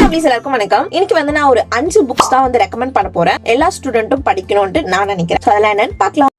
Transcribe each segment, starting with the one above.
எல்லாருக்கும் வணக்கம். இன்னைக்கு வந்து நான் ஒரு 5 புக்ஸ் தான் வந்து ரெக்கமெண்ட் பண்ண போறேன். எல்லா ஸ்டூடெண்ட்டும் படிக்கணும்னு நான் நினைக்கிறேன். அதெல்லாம் என்னன்னு பார்க்கலாம்.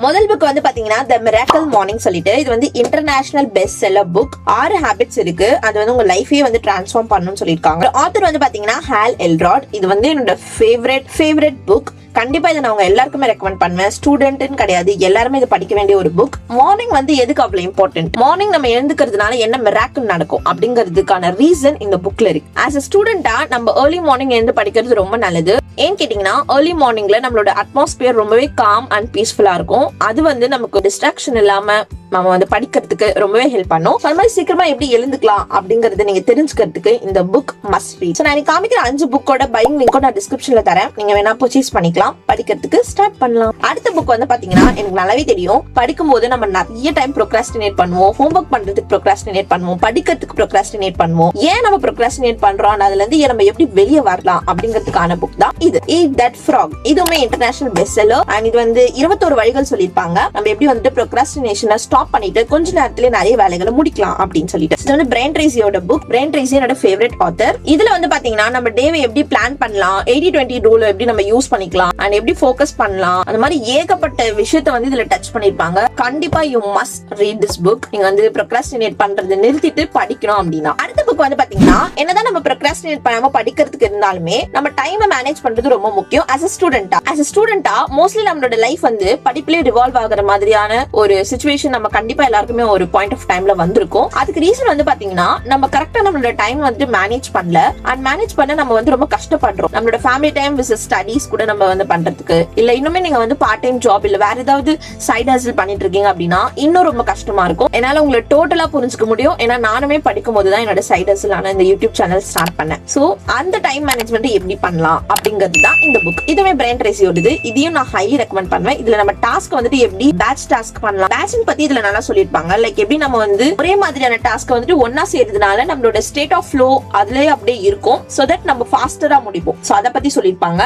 முதல் புக் வந்து பாத்தீங்கன்னா தி மிராக்கிள் மார்னிங் சொல்லிட்டு, இது வந்து international best seller book. 6 habits இருக்கு, அது வந்து உங்க லைஃபையே வந்து டிரான்ஸ்ஃபார்ம் பண்ணணும்னு சொல்லிருக்காங்க. ஆத்தர் வந்து பாத்தீங்கன்னா ஹால் எல்ராட். இது வந்து என்னோட ஃபேவரட் புக். கண்டிப்பா இதை நான் உங்க எல்லாருக்குமே ரெக்கமெண்ட் பண்ணுவேன். ஸ்டூடெண்ட்னு கிடையாது, எல்லாருமே இதை படிக்க வேண்டிய ஒரு புக். மார்னிங் வந்து எதுக்கு அவ்வளவு இம்பார்ட்டன்ட், மார்னிங் நம்ம எழுந்துக்கிறதுனால என்ன மிராக்கிள் நடக்கும் அப்படிங்கிறதுக்கான ரீசன் இந்த புக்ல இருக்கு. ஆஸ் அ ஸ்டூடெண்டா நம்ம ஏர்லி மார்னிங் எழுந்து படிக்கிறது ரொம்ப நல்லது. ஏன்னு கேட்டீங்கன்னா ஏர்லி மார்னிங்ல நம்மளோட அட்மாஸ்பியர் ரொம்பவே காம் அண்ட் பீஸ்ஃபுல்லா இருக்கும். அது வந்து நமக்கு டிஸ்ட்ராக்ஷன் இல்லாம நம்ம வந்து படிக்கிறதுக்கு ரொம்பவே ஹெல்ப் பண்ணும். அது மாதிரி சீக்கிரமா எப்படி எழுந்துக்கலாம் அப்படிங்கறத நீங்க தெரிஞ்சுக்கிறதுக்கு இந்த புக் மஸ்ட் ரீட். நான் காமிக்கிற 5 புக்கோட பையிங் லிங்க் நான் டிஸ்கிரிப்ஷன்ல தரேன், நீங்க வேணா பர்ச்சேஸ் பண்ணிக்கலாம். படிக்கிறதுக்கு ஸ்டார்ட் பண்ணலாம். அடுத்த புக் வந்து பாத்தீங்கன்னா எனக்கு நல்லாவே தெரியும், படிக்கும் போது நம்ம நிறைய டைம் ப்ரோக்ராஸ்டினேட் பண்ணுவோம். ஹோம்வொர்க் பண்றதுக்கு ப்ரோக்ராஸ்டினேட் பண்ணுவோம், படிக்கிறதுக்கு ப்ரோக்ராஸ்டினேட் பண்ணுவோம். ஏன் நம்ம ப்ரோக்ராஸ்டினேட் பண்றோம், அதுல இருந்து நம்ம எப்படி வெளியே வரலாம் அப்படிங்கிறதுக்கான புக் தான் இது. Eat That Frog. இதுவுமே இன்டர்நேஷனல் பெஸ்ட் செல்லர். அண்ட் இது வந்து 21 வழிகள் சொல்லிருப்பாங்க, நம்ம எப்படி வந்துட்டு ப்ரோக்ராஸ்டினேஷனை ஸ்டாப் பண்ணிட்டு கொஞ்ச நேரத்துல நிறைய வேலைகளை முடிக்கலாம் அப்படின்னு சொல்லிட்டு. இது வந்து பிரைன் ட்ரேசியோட புக். பிரைன் ட்ரேசி என்னோட ஃபேவரட் ஆத்தர். இதுல வந்து பாத்தீங்கன்னா நம்ம டேவை எப்படி பிளான் பண்ணலாம், 80-20 ரூல் எப்படி நம்ம யூஸ் பண்ணிக்கலாம், அண்ட் எப்படி ஃபோக்கஸ் பண்ணலாம், அந்த மாதிரி ஏகப்பட்ட விஷயத்தை வந்து இதுல டச் பண்ணிருப்பாங்க. கண்டிப்பா you must read this book. நீங்க வந்து ப்ரோக்ராஸ்டினேட் பண்றதை நிறுத்திட்டு படிக்கணும் அப்படின்னா. அடுத்த புக் வந்து பாத்தீங்கன்னா என்னதான் நம்ம ப்ரோக்ராஸ்டினேட் பண்ணாம படிக்கிறதுக்கு இருந்தாலுமே நம்ம டைமை மேனேஜ் பண்றது ரொம்ப முக்கியம். as a ஸ்டூடெண்டா மோஸ்ட்லி நம்மளோட லைஃப் வந்து படிப்பிலே ரிவால்வ் ஆகுற மாதிரியான ஒரு சிச்சுவேஷன் நம்ம கண்டிப்பா எல்லாருக்குமே ஒரு பாயிண்ட் ஆஃப் டைம்ல வந்திருக்கும். அதுக்கு ரீசன் வந்து பாத்தீங்கன்னா நம்ம கரெக்டா நம்மளோட டைம் வந்து மேனேஜ் பண்ணல. அண்ட் மேனேஜ் பண்ண நம்ம வந்து ரொம்ப கஷ்டப்படுறோம். நம்மளோட ஃபேமிலி டைம் வித் ஸ்டடீஸ் கூட நம்ம வந்து பண்றதுக்கு இல்ல, இன்னுமே நீங்க வந்து பார்ட் டைம் ஜாப் இல்ல வேற ஏதாவது சைட் ஹஸ்ல் பண்ணிட்டு இருக்கீங்க அப்படின்னா இன்னும் ரொம்ப கஷ்டமா இருக்கும். என்னால உங்களை டோட்டலா புரிஞ்சுக்க முடியும். ஏன்னா நானுமே படிக்கும் போதுதான் என்னோட சைட் ஹஸ்ல் ஆன இந்த யூடியூப் சேனல் ஸ்டார்ட் பண்ணேன். சோ அந்த டைம் மேனேஜ்மெண்ட் எப்படி பண்ணலாம் அப்படிங்கிறது தான் இந்த புக். இதுவே பிரைன் ட்ரேசியோடது. இதையும் நான் ஹைலி ரெக்கமெண்ட் பண்ணுவேன். இதுல நம்ம டாஸ்க் வந்துட்டு எப்படி பேட்ச் டாஸ்க் பண்ணலாம், பேட்ச் பத்தி இதுல நல்லா சொல்லிருப்பாங்க. லைக் எப்படி நம்ம வந்து ஒரே மாதிரியான டாஸ்க் வந்துட்டு ஒன்னா செய்யறதுனால நம்மளோட ஸ்டேட் ஆஃப் ஃப்ளோ அதுலயே அப்படியே இருக்கும். சோ தட் நம்ம ஃபாஸ்டரா முடிப்போம். சோ அத பத்தி சொல்லிருப்பாங்க.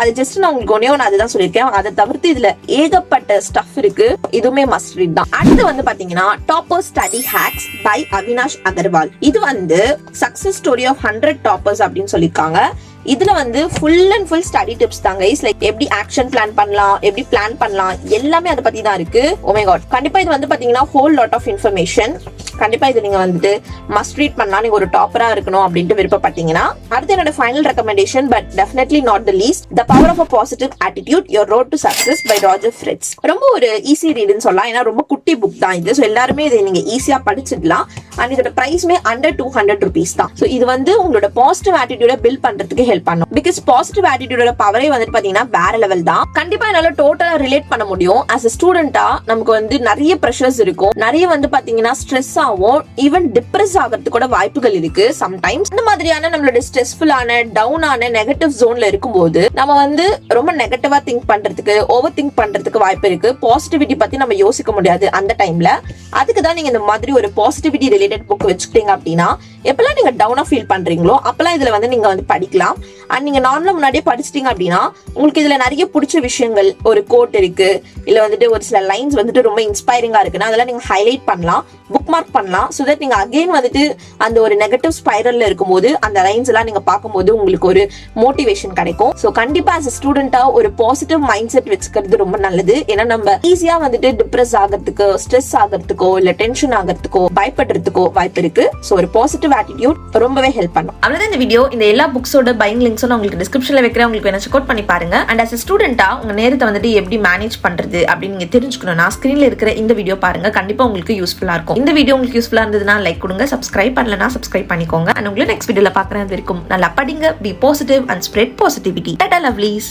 அது ஜஸ்ட் நான் உங்களுக்கு ஒன்னே ஒன்னு அதுதான் சொல்லியிருக்கேன். அதை தவிர்த்து இதுல ஏகப்பட்ட ஸ்டஃப் இருக்கு. இதுவுமே மஸ்ட் ரீட் தான். அடுத்து வந்து பாத்தீங்கன்னா topper study hacks by Avinash Agarwal. இது வந்து சக்சஸ் ஸ்டோரி ஆஃப் 100 டாப்பர்ஸ் அப்படின்னு சொல்லியிருக்காங்க. இதுல வந்து full and full study tips தாங்க. லைக் எப்படி ஆக்ஷன் பிளான் பண்ணலாம், எப்படி பிளான் பண்ணலாம், எல்லாமே அதை பத்தி தான் இருக்கு. ஓ மை காட், கண்டிப்பா இது வந்து பாத்தீங்கன்னா ஹோல் லாட் ஆஃப் இன்ஃபர்மேஷன். கண்டிப்பா இது நீங்க வந்துட்டு மஸ்ட் ரீட் பண்ணலாம், நீங்க ஒரு டாப்பரா இருக்கணும் அப்படின்ட்டு விருப்பப்பட்டீங்கன்னா. அடுத்து என்னோட final recommendation, but definitely not the least, the power of a positive attitude your road to success by Roger Fritts. ரொம்ப ஒரு ஈஸி ரீடுன்னு சொல்லலாம், ஏன்னா ரொம்ப குட்டி புக் தான் இது. ஸோ எல்லாருமே இதை நீங்க ஈஸியா படிச்சிடலாம். அண்ட் இதோட பிரைஸ்மே அண்டர் 200 rupees தான். ஸோ இது வந்து உங்களோட பாசிட்டிவ் ஆட்டிடியூட பில்ட் பண்றதுக்கு ஹெல்ப் பண்ணும். பிகாஸ் பாசிட்டிவ் ஆட்டிடியூடோட பவரே வந்துட்டு பாத்தீங்கன்னா வேற லெவல் தான். கண்டிப்பா என்னால டோட்டலா ரிலேட் பண்ண முடியும். ஆஸ் அ ஸ்டூடெண்டா நமக்கு வந்து நிறைய ப்ரெஷர்ஸ் இருக்கும், நிறைய வந்து பாத்தீங்கன்னா ஸ்ட்ரெஸ் ஆகும், ஈவன் டிப்ரெஸ் ஆகிறதுக்கு கூட வாய்ப்புகள் இருக்கு சம்டைம்ஸ். இந்த மாதிரியான நம்மளோட ஸ்ட்ரெஸ்ஃபுல்லான டவுனான நெகட்டிவ் ஜோன்ல இருக்கும்போது நம்ம வந்து ரொம்ப நெகட்டிவா திங்க் பண்றதுக்கு, ஓவர் திங்க் பண்றதுக்கு வாய்ப்பு இருக்கு. பாசிட்டிவிட்டி பத்தி நம்ம யோசிக்க முடியாது அந்த டைம்ல. அதுக்குதான் நீங்க இந்த மாதிரி ஒரு பாசிட்டிவிட்டி ரிலேட்டட் புக் வச்சுக்கிட்டீங்க அப்படின்னா எப்பெல்லாம் நீங்க டவுனா ஃபீல் பண்றீங்களோ அப்பெல்லாம் இதுல வந்து நீங்க வந்து படிக்கலாம். அண்ட் நீங்க நார்மலா முன்னாடியே படிச்சிட்டீங்க அப்படின்னா உங்களுக்கு இதுல நிறைய பிடிச்ச விஷயங்கள், ஒரு கோட் இருக்கு, இல்ல வந்துட்டு ஒரு சில லைன்ஸ் வந்துட்டு ரொம்ப இன்ஸ்பைரிங்கா இருக்குன்னா அதெல்லாம் நீங்க ஹைலைட் பண்ணலாம், புக் மார்க் பண்ணலாம். சோ தட் நீங்க அகைன் வந்துட்டு அந்த ஒரு நெகட்டிவ் ஸ்பைரல்ல இருக்கும்போது அந்த லைன்ஸ் எல்லாம் நீங்க பார்க்கும்போது உங்களுக்கு ஒரு மோட்டிவேஷன் கிடைக்கும். சோ கண்டிப்பா as a ஸ்டூடெண்டா ஒரு பாசிட்டிவ் மைண்ட் செட் வச்சுக்கிறது ரொம்ப நல்லது. ஏன்னா நம்ம ஈஸியா வந்துட்டு டிப்ரெஸ் ஆகிறதுக்கு, ஸ்ட்ரெஸ் ஆகிறதுக்கோ, இல்ல டென்ஷன் ஆகிறதுக்கோ, பயப்படுறதுக்கோ வாய்ப்பு இருக்கு. சோ ஒரு பாசிட்டிவ் ஆட்டிடியூட் ரொம்பவே ஹெல்ப் பண்ணும். அவ்வளவுதான் இந்த வீடியோ. இந்த எல்லா புக்ஸோட பையிங் லிங்க்ஸும் நான் உங்களுக்கு டிஸ்கிரிப்ஷன்ல வைக்கிறேன், உங்களுக்கு வேணா செக் அவுட் பண்ணி பாருங்க. அண்ட் as a ஸ்டூடெண்டா உங்க நேரத்தை வந்துட்டு எப்படி மேனேஜ் பண்றது அப்படின்னு நீங்க தெரிஞ்சுக்கணும்னா ஸ்கிரீன்ல இருக்கிற இந்த வீடியோ பாருங்க, கண்டிப்பா உங்களுக்கு யூஸ்ஃபுல்லா இருக்கும். இந்த வீடியோ உங்களுக்கு யூஸ்ஃபுல்லா இருந்ததுன்னா லைக் கொடுங்க, சப்ஸ்கிரைப் பண்ணலனா சப்ஸ்கிரைப் பண்ணிக்கோங்க. அண்ட் உங்களை நெக்ஸ்ட் வீடியோல பாக்குறது வரைக்கும் நல்லா படிங்க, be positive and spread positivity. Tata lovelies.